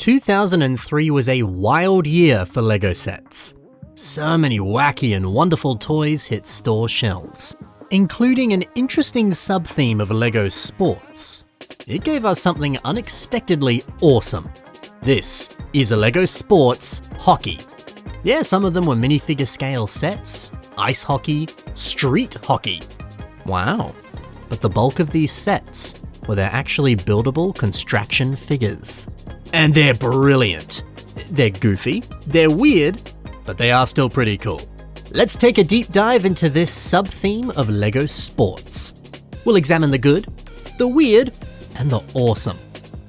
2003 was a wild year for LEGO sets. So many wacky and wonderful toys hit store shelves, including an interesting sub-theme of LEGO sports. It gave us something unexpectedly awesome. This is a LEGO Sports Hockey. Yeah, some of them were minifigure scale sets, ice hockey, street hockey. Wow. But the bulk of these sets were they're actually buildable construction figures. And they're brilliant. They're goofy, they're weird, but they are still pretty cool. Let's take a deep dive into this sub-theme of LEGO Sports. We'll examine the good, the weird, and the awesome.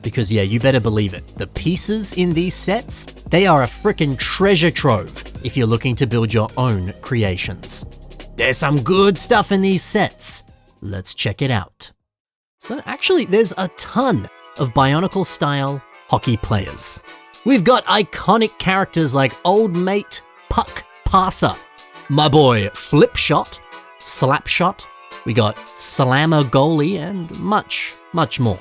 Because yeah, you better believe it, the pieces in these sets, they are a frickin' treasure trove if you're looking to build your own creations. There's some good stuff in these sets. Let's check it out. So actually, there's a ton of Bionicle style hockey players. We've got iconic characters like Old Mate Puck Passer, my boy Flip Shot, Slap Shot, we got Slammer Goalie, and much, much more.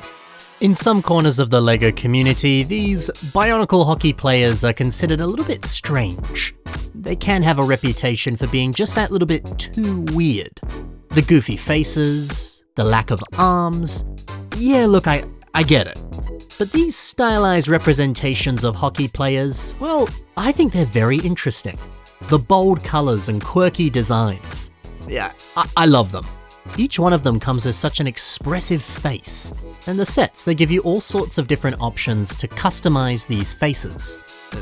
In some corners of the LEGO community, these Bionicle hockey players are considered a little bit strange. They can have a reputation for being just that little bit too weird. The goofy faces, the lack of arms. Yeah, look, I get it. But these stylized representations of hockey players, well, I think they're very interesting. The bold colors and quirky designs. Yeah, I love them. Each one of them comes with such an expressive face. And the sets, they give you all sorts of different options to customize these faces.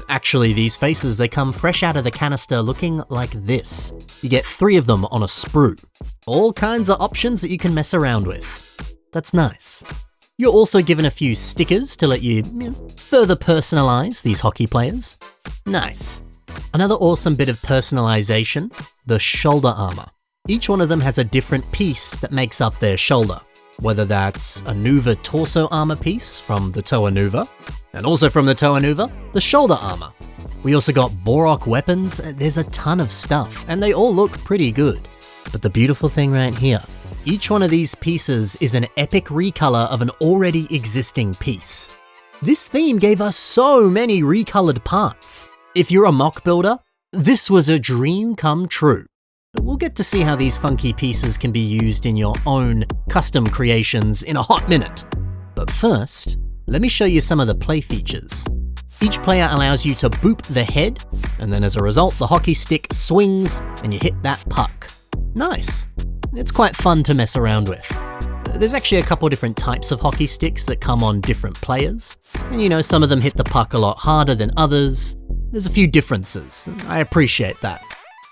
Actually, these faces, they come fresh out of the canister looking like this. You get 3 of them on a sprue. All kinds of options that you can mess around with. That's nice. You're also given a few stickers to let you further personalize these hockey players. Nice. Another awesome bit of personalization, the shoulder armor. Each one of them has a different piece that makes up their shoulder, whether that's a Nuva torso armor piece from the Toa Nuva, and also from the Toa Nuva, the shoulder armor. We also got Borok weapons. There's a ton of stuff, and they all look pretty good. But the beautiful thing right here, each one of these pieces is an epic recolor of an already existing piece. This theme gave us so many recolored parts. If you're a mock builder, this was a dream come true. We'll get to see how these funky pieces can be used in your own custom creations in a hot minute. But first, let me show you some of the play features. Each player allows you to boop the head, and then as a result, the hockey stick swings and you hit that puck. Nice. It's quite fun to mess around with. There's actually a couple different types of hockey sticks that come on different players. And you know, some of them hit the puck a lot harder than others. There's a few differences. I appreciate that.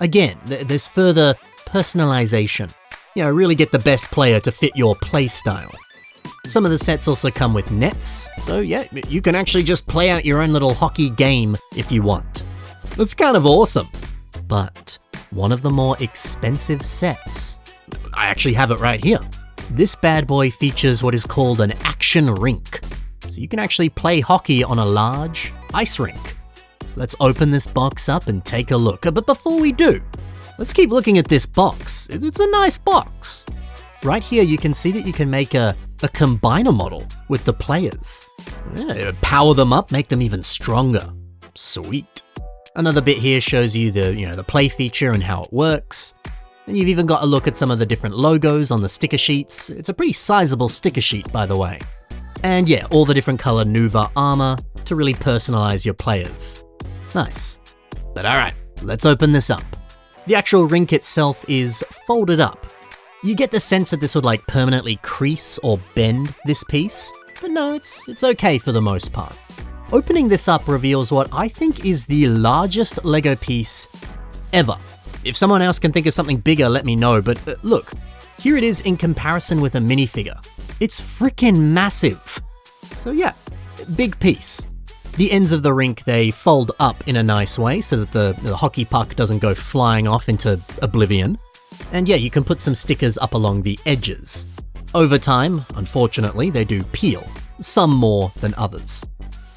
Again, there's further personalization. You know, really get the best player to fit your play style. Some of the sets also come with nets, so yeah, you can actually just play out your own little hockey game if you want. That's kind of awesome. But one of the more expensive sets, I actually have it right here. This bad boy features what is called an action rink. So you can actually play hockey on a large ice rink. Let's open this box up and take a look. But before we do, let's keep looking at this box. It's a nice box. Right here, you can see that you can make a combiner model with the players. Yeah, power them up, make them even stronger. Sweet. Another bit here shows you the play feature and how it works. And you've even got a look at some of the different logos on the sticker sheets. It's a pretty sizable sticker sheet, by the way. And yeah, all the different color Nuva armor to really personalize your players. Nice. But alright, let's open this up. The actual rink itself is folded up. You get the sense that this would like permanently crease or bend this piece, but no, it's okay for the most part. Opening this up reveals what I think is the largest LEGO piece ever. If someone else can think of something bigger, let me know, but look, here it is in comparison with a minifigure. It's freaking massive. So yeah, big piece. The ends of the rink, they fold up in a nice way so that the hockey puck doesn't go flying off into oblivion. And yeah, you can put some stickers up along the edges. Over time, unfortunately, they do peel, some more than others.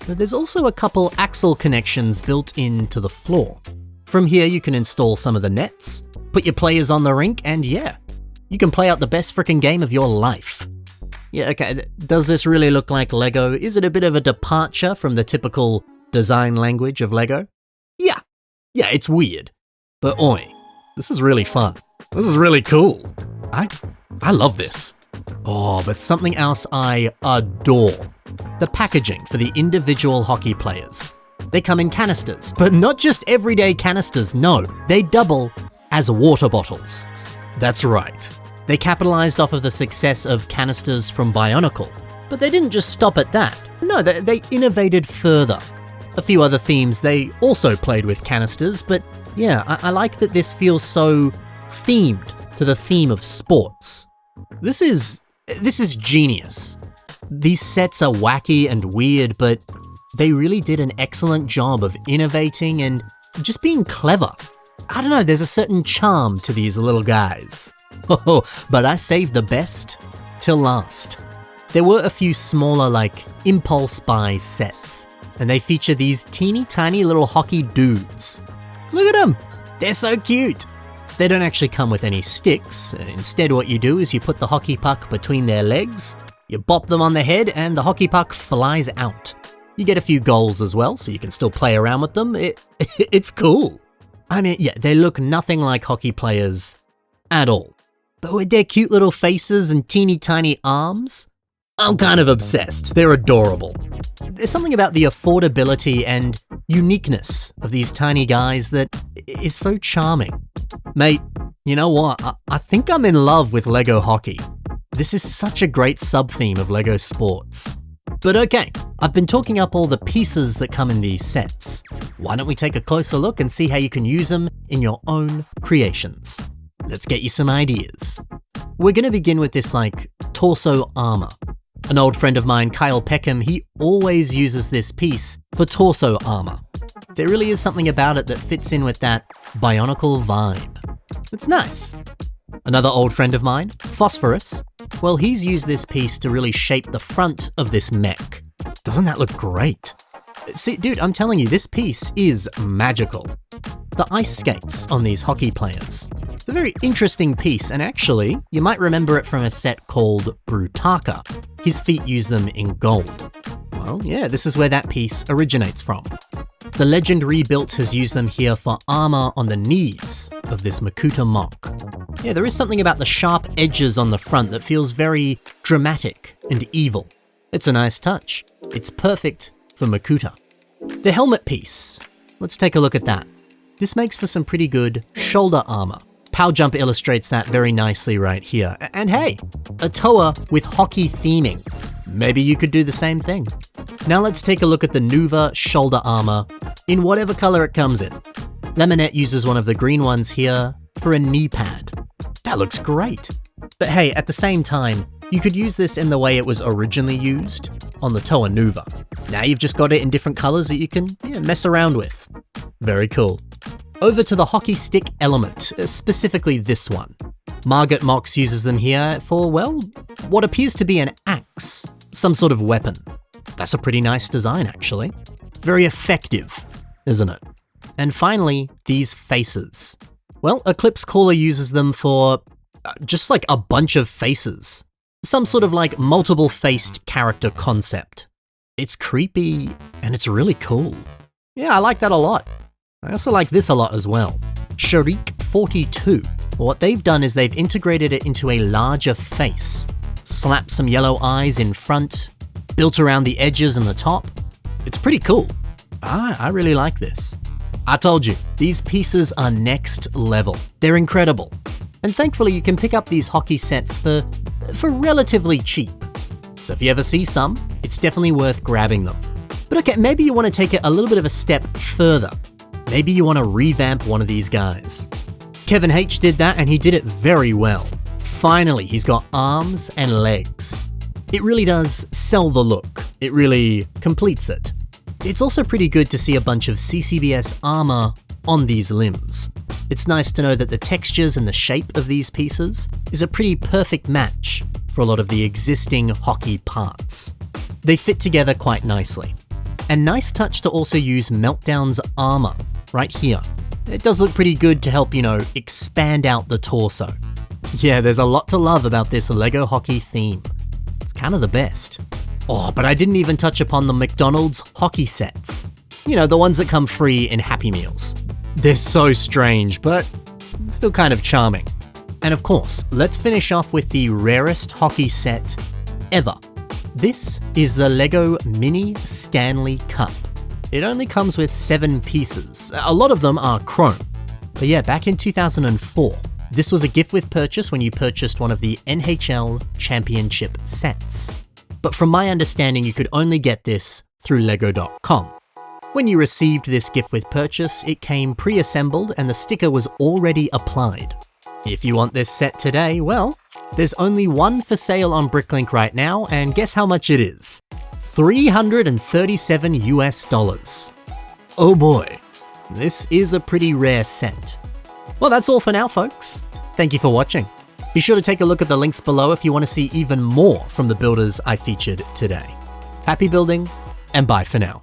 But there's also a couple axle connections built into the floor. From here, you can install some of the nets, put your players on the rink, and yeah, you can play out the best frickin' game of your life. Yeah, okay, does this really look like Lego? Is it a bit of a departure from the typical design language of Lego? Yeah, it's weird. But oi, this is really fun. This is really cool. I love this. Oh, but something else I adore. The packaging for the individual hockey players. They come in canisters, but not just everyday canisters, no. They double as water bottles. That's right. They capitalized off of the success of canisters from BIONICLE, but they didn't just stop at that. No, they innovated further. A few other themes they also played with canisters, but yeah, I like that this feels so themed to the theme of sports. This is genius. These sets are wacky and weird, but they really did an excellent job of innovating and just being clever. I don't know, there's a certain charm to these little guys. Oh, but I saved the best till last. There were a few smaller, like, impulse buy sets, and they feature these teeny tiny little hockey dudes. Look at them! They're so cute! They don't actually come with any sticks. Instead, what you do is you put the hockey puck between their legs, you bop them on the head, and the hockey puck flies out. You get a few goals as well, so you can still play around with them. It's cool. I mean, yeah, they look nothing like hockey players at all. But with their cute little faces and teeny tiny arms, I'm kind of obsessed. They're adorable. There's something about the affordability and uniqueness of these tiny guys that is so charming. Mate, you know what? I think I'm in love with Lego hockey. This is such a great sub-theme of Lego sports. But okay, I've been talking up all the pieces that come in these sets. Why don't we take a closer look and see how you can use them in your own creations? Let's get you some ideas. We're going to begin with this, torso armor. An old friend of mine, Kyle Peckham, he always uses this piece for torso armor. There really is something about it that fits in with that BIONICLE vibe. It's nice. Another old friend of mine, Phosphorus, well, he's used this piece to really shape the front of this mech. Doesn't that look great? See, dude, I'm telling you, this piece is magical. The ice skates on these hockey players. It's a very interesting piece, and actually, you might remember it from a set called Brutaka. His feet use them in gold. Well, yeah, this is where that piece originates from. The Legend Rebuilt has used them here for armor on the knees of this Makuta mock. Yeah, there is something about the sharp edges on the front that feels very dramatic and evil. It's a nice touch. It's perfect for Makuta. The helmet piece. Let's take a look at that. This makes for some pretty good shoulder armor. Pow Jump illustrates that very nicely right here. And hey, a Toa with hockey theming. Maybe you could do the same thing. Now let's take a look at the Nuva shoulder armor in whatever color it comes in. Lemonette uses one of the green ones here for a knee pad. That looks great. But hey, at the same time, you could use this in the way it was originally used on the Toa Nuva. Now you've just got it in different colors that you can mess around with. Very cool. Over to the hockey stick element, specifically this one. Margit Mox uses them here for, well, what appears to be an axe, some sort of weapon. That's a pretty nice design, actually. Very effective, isn't it? And finally, these faces. Well, Eclipse Caller uses them for just like a bunch of faces. Some sort of multiple-faced character concept. It's creepy, and it's really cool. Yeah, I like that a lot. I also like this a lot as well. Sharik 42. What they've done is they've integrated it into a larger face. Slapped some yellow eyes in front, built around the edges and the top. It's pretty cool. I really like this. I told you, these pieces are next level. They're incredible. And thankfully you can pick up these hockey sets for relatively cheap. So if you ever see some, it's definitely worth grabbing them. But okay, maybe you want to take it a little bit of a step further. Maybe you want to revamp one of these guys. Kevin H did that and he did it very well. Finally, he's got arms and legs. It really does sell the look. It really completes it. It's also pretty good to see a bunch of CCBS armor on these limbs. It's nice to know that the textures and the shape of these pieces is a pretty perfect match for a lot of the existing hockey parts. They fit together quite nicely. And nice touch to also use Meltdown's armor right here. It does look pretty good to help, expand out the torso. Yeah, there's a lot to love about this Lego hockey theme. It's kind of the best. Oh, but I didn't even touch upon the McDonald's hockey sets. You know, the ones that come free in Happy Meals. They're so strange, but still kind of charming. And of course, let's finish off with the rarest hockey set ever. This is the LEGO Mini Stanley Cup. It only comes with 7 pieces. A lot of them are chrome. But yeah, back in 2004, this was a gift with purchase when you purchased one of the NHL Championship sets. But from my understanding, you could only get this through lego.com. When you received this gift with purchase, it came pre-assembled and the sticker was already applied. If you want this set today, well, there's only one for sale on Bricklink right now, and guess how much it is? $337 US. Oh boy, this is a pretty rare set. Well, that's all for now, folks. Thank you for watching. Be sure to take a look at the links below if you want to see even more from the builders I featured today. Happy building, and bye for now.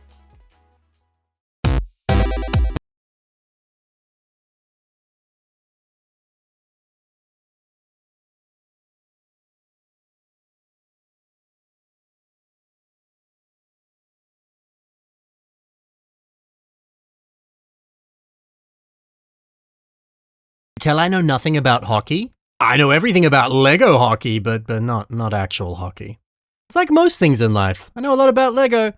Tell I know nothing about hockey? I know everything about Lego hockey, but not actual hockey. It's like most things in life. I know a lot about Lego,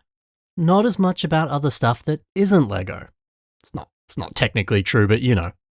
not as much about other stuff that isn't Lego. It's not technically true, but you know.